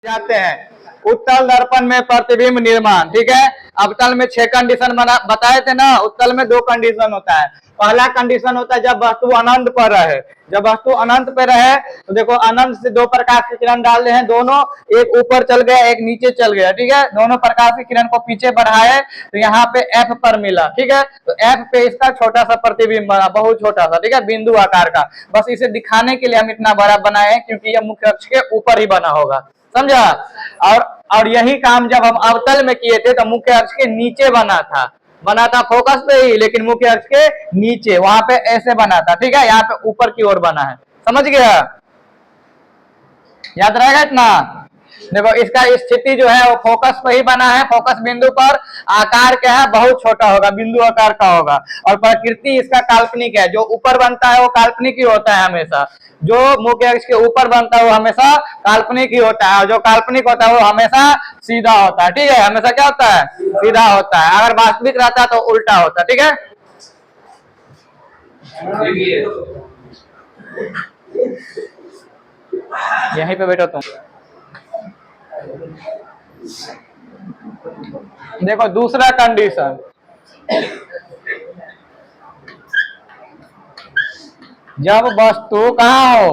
जाते हैं। उत्तल दर्पण में प्रतिबिंब निर्माण, ठीक है। अवतल में 6 कंडीशन बताए थे ना, उत्तल में 2 कंडीशन होता है। पहला कंडीशन होता है जब वस्तु अनंत पर रहे। जब वस्तु अनंत पे रहे तो देखो अनंत से 2 प्रकाश के किरण डाल रहे हैं, दोनों एक ऊपर चल गया एक नीचे चल गया, ठीक है। दोनों प्रकाश की किरण को पीछे बढ़ाए तो यहाँ पे F पर मिला, ठीक है। तो F पे इसका छोटा सा प्रतिबिंब बना, बहुत छोटा सा, ठीक है, बिंदु आकार का। बस इसे दिखाने के लिए हम इतना बड़ा बनाए क्योंकि यह मुख्य अक्ष के ऊपर ही बना होगा, समझा। और यही काम जब हम अवतल में किए थे तो मुख्य अक्ष के नीचे बना था फोकस पे ही, लेकिन मुख्य अक्ष के नीचे वहां पे ऐसे बना था, ठीक है। यहाँ पे ऊपर की ओर बना है, समझ गया, याद रहेगा इतना। देखो इसका स्थिति जो है वो फोकस पे ही बना है, फोकस बिंदु पर। आकार क्या है, बहुत छोटा होगा, बिंदु आकार का होगा। और प्रकृति इसका काल्पनिक है, जो ऊपर बनता है वो काल्पनिक ही होता है हमेशा। जो मुख्य अक्ष के ऊपर बनता है वो हमेशा काल्पनिक ही होता है, और जो काल्पनिक होता है वो हमेशा सीधा होता है, ठीक है। हमेशा क्या होता है, सीधा होता है। अगर वास्तविक रहता है तो उल्टा होता है, ठीक है। यहीं पे बैठो तुम। देखो दूसरा कंडीशन, जब वस्तु कहाँ हो,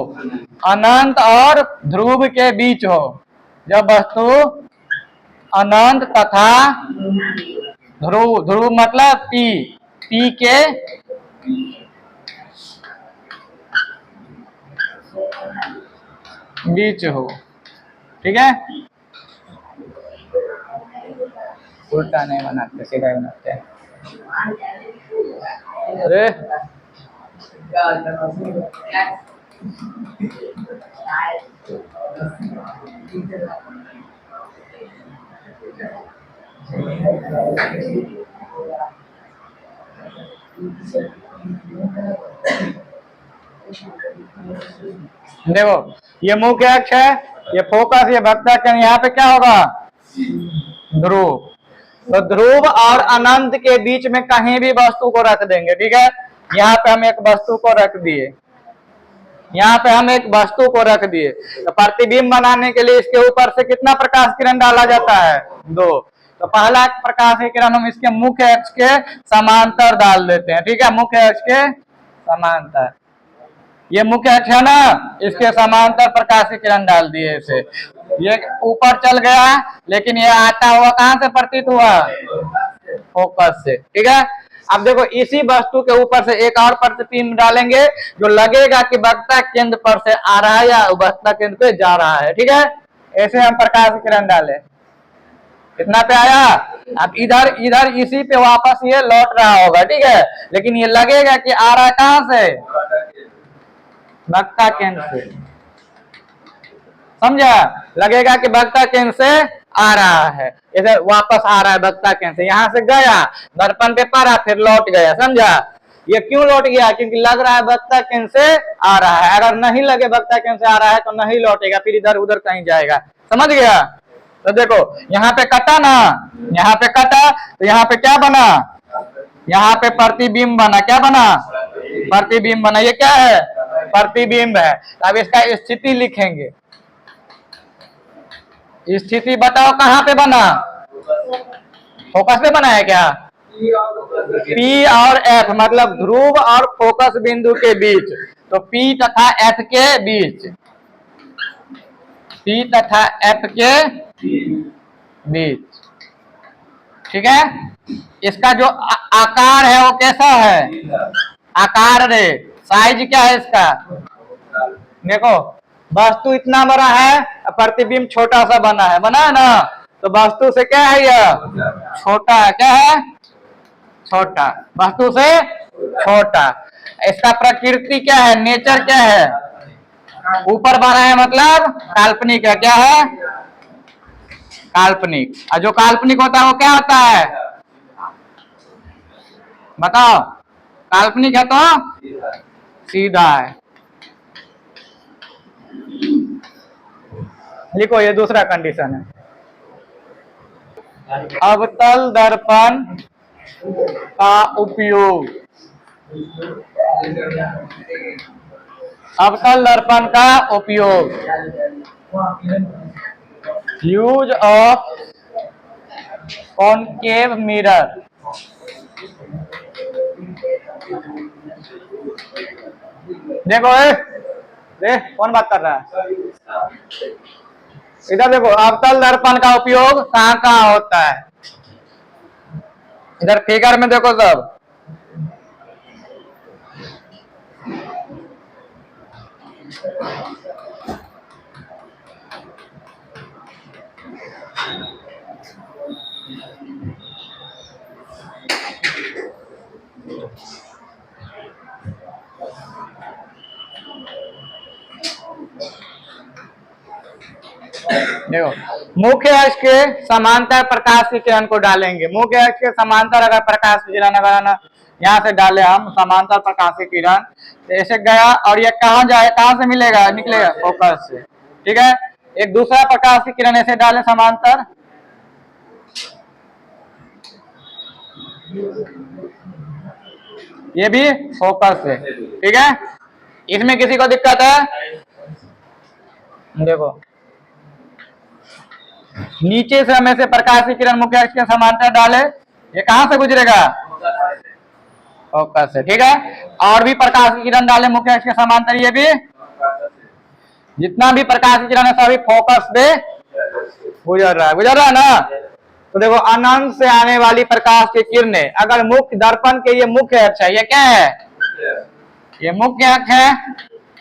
अनंत और ध्रुव के बीच हो। जब वस्तु अनंत तथा ध्रुव, ध्रुव मतलब पी के बीच हो, ठीक है। उल्टा नहीं बनाते, सीधा बनाते हैं। अरे देखो ये मुख्य अक्ष है, ये फोकस, ये वक्ता केंद्र, यहाँ पे क्या होगा, ध्रुव। तो ध्रुव और अनंत के बीच में कहीं भी वस्तु को रख देंगे, ठीक है। यहाँ पे हम एक वस्तु को रख दिए, यहाँ पे हम एक वस्तु को रख दिए। तो प्रतिबिंब बनाने के लिए इसके ऊपर से कितना प्रकाश किरण डाला जाता है, 2। तो पहला प्रकाश की किरण हम इसके मुख्य अक्ष के समांतर डाल देते हैं, ठीक है। मुख्य अक्ष के समांतर, ये मुख्य अक्ष है ना, इसके समांतर प्रकाश की किरण डाल दिए इसे। ये ऊपर चल गया लेकिन ये आता हुआ कहाँ से प्रतीत हुआ, फोकस से, ठीक है। अब देखो इसी वस्तु के ऊपर से एक और प्रतिबिंब डालेंगे जो लगेगा कि वक्ता केंद्र पर से आ रहा है या वक्ता केंद्र पे जा रहा है, ठीक है। ऐसे हम प्रकाश की किरण डाले, कितना पे आया। अब इधर इसी पे वापस ये लौट रहा होगा, ठीक है। लेकिन ये लगेगा कि आ रहा है कहां से, वक्ता केंद्र से, समझा। लगेगा कि वक्ता केंद्र से आ रहा है, इधर वापस आ रहा है वक्ता केंद्र से। यहां से गया दर्पण पे पड़ा फिर लौट गया, समझा। ये क्यों लौट गया, क्योंकि लग रहा है वक्ता केंद्र से आ रहा है। अगर नहीं लगे वक्ता केंद्र से आ रहा है तो नहीं लौटेगा, फिर इधर उधर कहीं जाएगा, समझ गया। तो देखो यहाँ पे कटा ना, यहाँ पे कटा तो यहाँ पे क्या बना, यहाँ पे प्रतिबिंब बना। क्या बना, प्रतिबिंब बना। ये क्या है, प्रतिबिंब है। अब इसका स्थिति लिखेंगे। स्थिति बताओ कहाँ पे बना, फोकस पे बना है क्या, P और F मतलब ध्रुव और फोकस बिंदु के बीच। तो P तथा F के बीच, P तथा F के बीच, ठीक है। इसका जो आकार है वो कैसा है, आकार रे, साइज क्या है इसका। देखो वस्तु इतना बड़ा है, प्रतिबिंब छोटा सा बना है ना। तो वस्तु से क्या है, यह छोटा है, क्या है, छोटा, वस्तु से छोटा। इसका प्रकृति क्या है, नेचर क्या है, ऊपर बना है मतलब काल्पनिक है। क्या है, काल्पनिक। और जो काल्पनिक होता है वो क्या होता है, बताओ। काल्पनिक है तो सीधा है। लिखो ये दूसरा कंडीशन है। अवतल दर्पण का उपयोग, अवतल दर्पण का उपयोग यूज ऑफ कॉनकेव मिरर। देखो देख कौन बात कर रहा है, इधर देखो अवतल दर्पण का उपयोग कहाँ कहाँ होता है, इधर फिगर में देखो सब। देखो मुख्य अक्ष के समांतर प्रकाश की किरण को डालेंगे, मुख्य अक्ष के समांतर अगर प्रकाश की किरण अगर यहाँ से डाले हम समांतर प्रकाश की किरण, तो ऐसे गया और ये कहाँ जाए, कहाँ से मिलेगा, निकलेगा फोकस से। ठीक है, एक दूसरा प्रकाश की किरण ऐसे डाले समांतर, ये भी फोकस से। ठीक है, इसमें किसी को दिक्कत है? देखो नीचे से हमें से प्रकाश की किरण मुख्य अक्ष के समांतर डाले, ये कहां से गुजरेगा, फोकस से। ठीक है, और भी प्रकाश की किरण डाले मुख्य अक्ष के समांतर, ये भी जितना भी प्रकाश की किरण है सभी फोकस पे गुजर रहा है ना। तो देखो अनंत से आने वाली प्रकाश की किरणें अगर मुख्य दर्पण के, ये मुख्य अक्ष है, ये क्या है, ये मुख्य अक्ष है,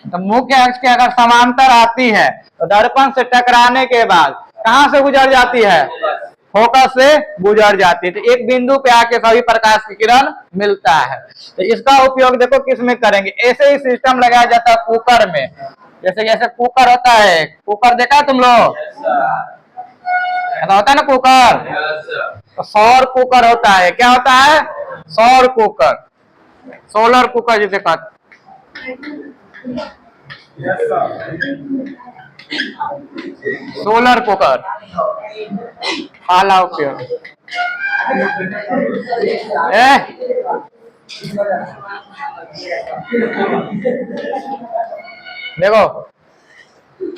तो मुख्य अक्ष के अगर समांतर आती है तो दर्पण से टकराने के बाद कहां से गुजर जाती है, फोकस से गुजर जाती है। तो एक बिंदु पे आके सभी प्रकाश की किरण मिलता है। तो इसका उपयोग देखो किस में करेंगे, ऐसे ही सिस्टम लगाया जाता है कुकर में, जैसे जैसे कुकर होता है, कुकर देखा तुम लोग, ऐसा होता है ना कुकर, तो सौर कुकर होता है, क्या होता है, सौर कुकर, सोलर कुकर जिसे कहते, सोलर कुकर आला उपयोग। देखो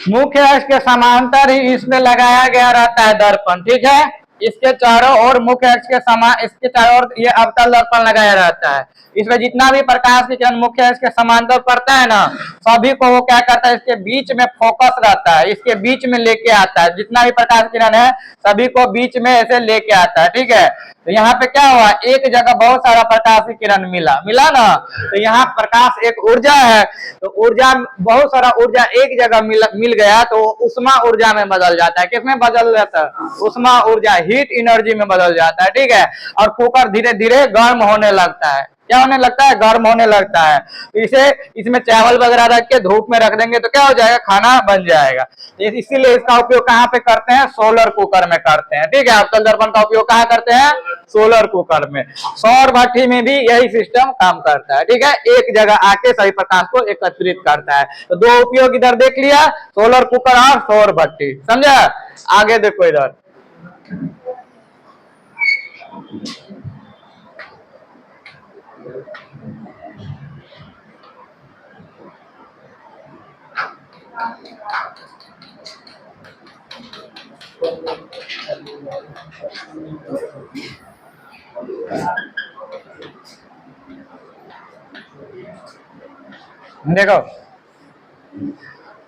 मुख्य अक्ष के समांतर ही इसमें लगाया गया रहता है दर्पण। ठीक है, इसके चारों ओर मुख्य अक्ष के समान, इसके चारों ओर ये अवतल दर्पण लगाया रहता है। इसमें जितना भी प्रकाश की किरण मुख्य अक्ष के समांतर पड़ता है ना, सभी को वो क्या करता है, इसके बीच में फोकस रहता है, इसके बीच में लेके आता है, जितना भी प्रकाश की किरण है सभी को बीच में ऐसे लेके आता है। ठीक है, तो यहाँ पे क्या हुआ, एक जगह बहुत सारा प्रकाश की किरण मिला ना, तो यहाँ प्रकाश एक ऊर्जा है, तो ऊर्जा बहुत सारा ऊर्जा एक जगह मिल गया तो उष्मा ऊर्जा में बदल जाता है। किसमें बदल जाता है, उष्मा ऊर्जा, हीट एनर्जी में बदल जाता है। ठीक है, और कुकर धीरे धीरे गर्म होने लगता है, क्या होने लगता है, गर्म होने लगता है। तो इसे इसमें चावल वगैरह रख के धूप में रख देंगे तो क्या हो जाएगा, खाना बन जाएगा। इसीलिए इसका उपयोग कहाँ पे करते हैं, सोलर कुकर में करते हैं। ठीक है, अवतल दर्पण का उपयोग कहाँ करते हैं, सोलर कुकर में। सौर भट्ठी में भी यही सिस्टम काम करता है। ठीक है, एक जगह आके सभी प्रकाश को एकत्रित करता है। तो दो उपयोग इधर देख लिया, सोलर कुकर और सौर भट्ठी, समझा। आगे देखो इधर, देखो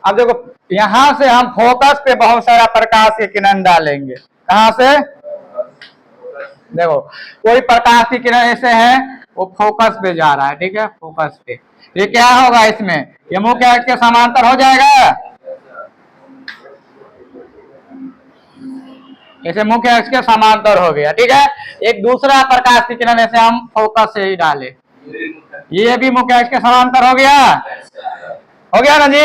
अब देखो यहां से हम फोकस पे बहुत सारा प्रकाश की किरण डालेंगे, कहां से, देखो कोई प्रकाश की किरण ऐसे है वो फोकस पे जा रहा है। ठीक है, फोकस पे, ये क्या होगा, इसमें ये मुख्य अक्ष के समांतर हो जाएगा, ऐसे मुख्य अक्ष के समांतर हो गया। ठीक है, एक दूसरा प्रकाश की किरण ऐसे हम फोकस से ही डाले, ये भी मुख्य अक्ष के समांतर हो गया ना जी।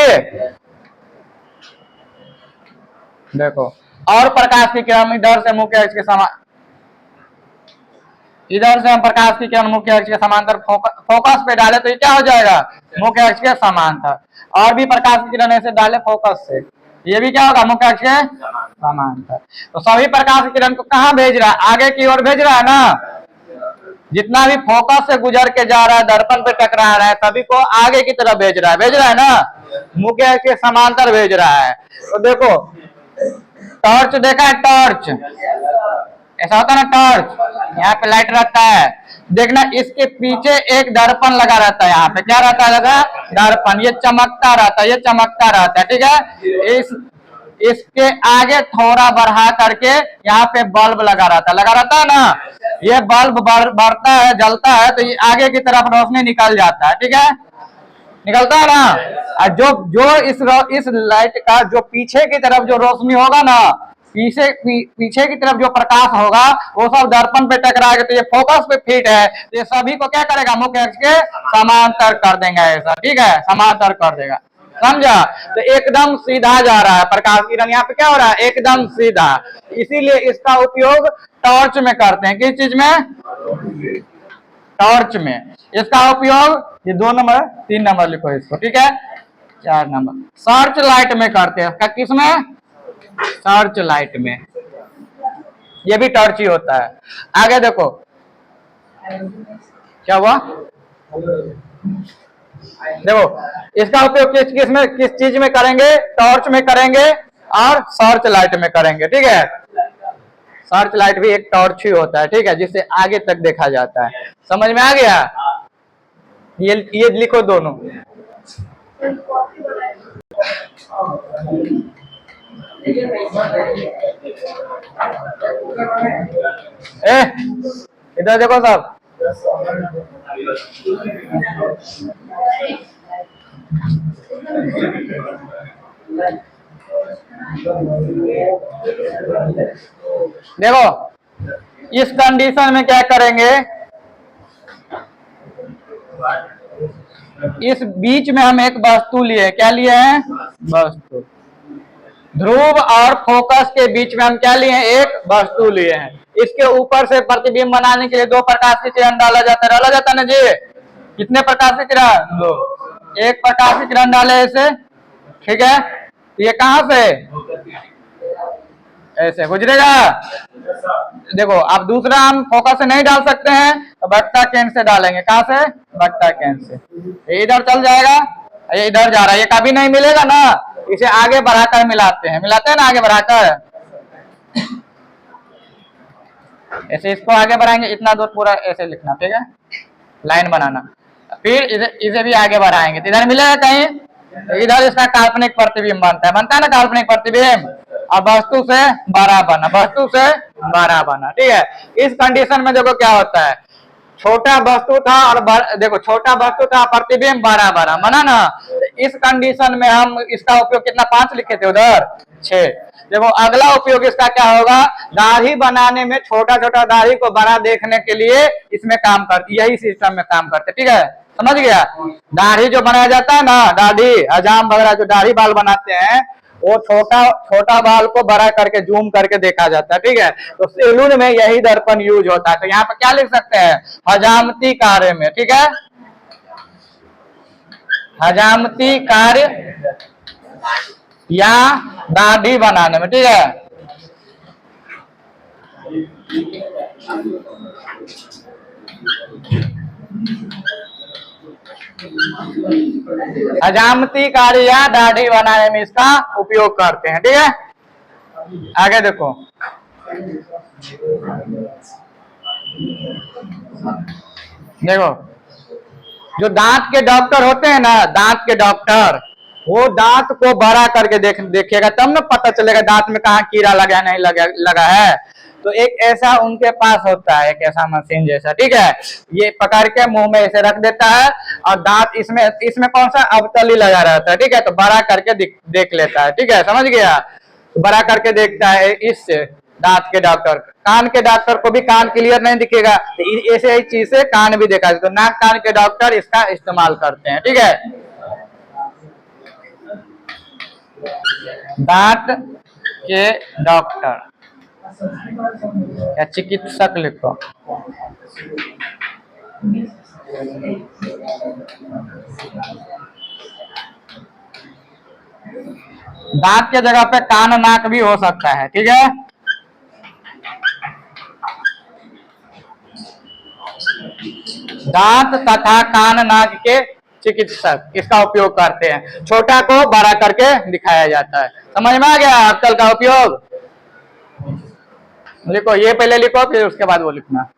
देखो और प्रकाश की किरण इधर से मुख्य अक्ष के समान, इधर से हम प्रकाश की किरण मुख्य अक्ष के समांतर फोकस पे डाले तो ये क्या हो जाएगा, मुख्य अक्ष के समांतर। और भी प्रकाश की किरण ऐसे डाले फोकस से, ये भी क्या होगा, मुख्य अक्ष के समांतर। तो सभी प्रकाश की किरण को कहाँ भेज रहा है, आगे की ओर भेज रहा है ना, जितना भी फोकस से गुजर के जा रहा है, दर्पण पे टकरा रहा है, सभी को आगे की तरफ भेज रहा है ना, मुख्य अक्ष के समांतर भेज रहा है। तो देखो टॉर्च देखा है, टॉर्च ऐसा होता है ना, टॉर्च, यहाँ पे लाइट रहता है। देखना इसके पीछे एक दर्पण लगा रहता है, यहाँ पे क्या रहता है, लगा दर्पण, ये चमकता रहता है, ये चमकता रहता है, ठीक है। इसके आगे थोड़ा बढ़ा करके यहाँ पे बल्ब लगा रहता है ना, ये बल्ब बढ़ता है, जलता है, तो ये आगे की तरफ रोशनी निकल जाता है, ठीक है, निकलता है ना। और जो इस लाइट का जो पीछे की तरफ जो रोशनी होगा ना, पीछे की तरफ जो प्रकाश होगा वो सब दर्पण पे टकराएगा, तो ये फोकस पे फिट है, तो ये सभी को क्या करेगा, मुख्य अक्ष के समांतर कर देंगे ऐसा, ठीक है, समांतर कर देगा, समझा। तो एकदम सीधा जा रहा है प्रकाश किरण, यहाँ पे क्या हो रहा है, एकदम सीधा। इसीलिए इसका उपयोग टॉर्च में करते हैं, किस चीज में, टॉर्च में। इसका उपयोग ये 2 नंबर 3 नंबर लिखो इसको, ठीक है, 4 नंबर सर्च लाइट में करते हैं, किसमें, सर्च लाइट में, ये भी टॉर्च ही होता है। आगे देखो क्या हुआ, देखो इसका उपयोग किस चीज में करेंगे, टॉर्च में करेंगे और सर्च लाइट में करेंगे, ठीक है। सर्च लाइट भी एक टॉर्च ही होता है, ठीक है, जिससे आगे तक देखा जाता है, समझ में आ गया। ये लिखो दोनों। इधर देखो सब, देखो इस कंडीशन में क्या करेंगे, इस बीच में हम एक वस्तु लिए, क्या लिए हैं, वस्तु। ध्रुव और फोकस के बीच में हम क्या लिए हैं, एक वस्तु लिए हैं। इसके ऊपर से प्रतिबिंब बनाने के लिए 2 प्रकाश की किरण डाला जाता है ना जी। कितने प्रकाश की किरण, 2। एक प्रकाश की किरण डाले ऐसे, ठीक है, ये कहां से ऐसे गुजरेगा, देखो अब दूसरा हम फोकस से नहीं डाल सकते हैं, तो बट्टा केंद्र से डालेंगे, कहां से, बट्टा केंद्र से। ये इधर चल जाएगा, ये इधर जा रहा है, ये कभी नहीं मिलेगा ना, इसे आगे बढ़ाकर मिलाते हैं ना, आगे बढ़ाकर ऐसे इसको आगे बढ़ाएंगे, इतना दूर पूरा ऐसे लिखना, ठीक है, लाइन बनाना। फिर इसे भी आगे बढ़ाएंगे, तो इधर मिलेगा कहीं, इधर इसका काल्पनिक प्रतिबिंब बनता है ना, काल्पनिक प्रतिबिंब, और वस्तु से बड़ा बना, वस्तु से बड़ा बना, ठीक है। इस कंडीशन में देखो क्या होता है, छोटा वस्तु था और देखो छोटा वस्तु था, प्रतिबिंब बड़ा बड़ा बना ना। इस कंडीशन में हम इसका उपयोग कितना, 5 लिखे थे उधर, 6। देखो अगला उपयोग इसका क्या होगा, दाढ़ी बनाने में छोटा छोटा दाढ़ी को बड़ा देखने के लिए इसमें काम करती, यही सिस्टम में काम करते, ठीक है, समझ गया। दाढ़ी जो बनाया जाता है ना, दाढ़ी हजाम वगैरह जो दाढ़ी बाल बनाते हैं, वो छोटा बाल को बड़ा करके जूम करके देखा जाता है, ठीक है। तो सैलून में यही दर्पण यूज होता है। तो यहाँ पे क्या लिख सकते हैं, हजामती कार्य में, ठीक है, हजामती कार्य या दाढ़ी बनाने में, ठीक है। हजामती कार्य या दाढ़ी बनाने में इसका उपयोग करते हैं, ठीक है। आगे देखो, देखो जो दांत के डॉक्टर होते हैं ना, दांत के डॉक्टर, वो दांत को बड़ा करके देखिएगा, तब ना पता चलेगा दांत में कहाँ कीड़ा लगा नहीं लगा है। तो एक ऐसा उनके पास होता है, एक ऐसा मशीन जैसा, ठीक है, ये पकड़ के मुंह में ऐसे रख देता है, और दांत इसमें कौन सा अवतली लगा रहता है, ठीक है, तो बड़ा करके देख लेता है, ठीक है, समझ गया। बड़ा करके देखता है इससे दांत के डॉक्टर। कान के डॉक्टर को भी कान क्लियर नहीं दिखेगा, तो ऐसे ही चीज से कान भी देखा, तो नाक कान के डॉक्टर इसका इस्तेमाल करते हैं, ठीक है। दांत के डॉक्टर या चिकित्सक लिखो। दांत के जगह पे कान नाक भी हो सकता है, ठीक है। दांत तथा कान नाक के चिकित्सक इसका उपयोग करते हैं, छोटा को बड़ा करके दिखाया जाता है। समझ में आ गया अक्कल का उपयोग। लिखो, ये पहले लिखो फिर उसके बाद वो लिखना।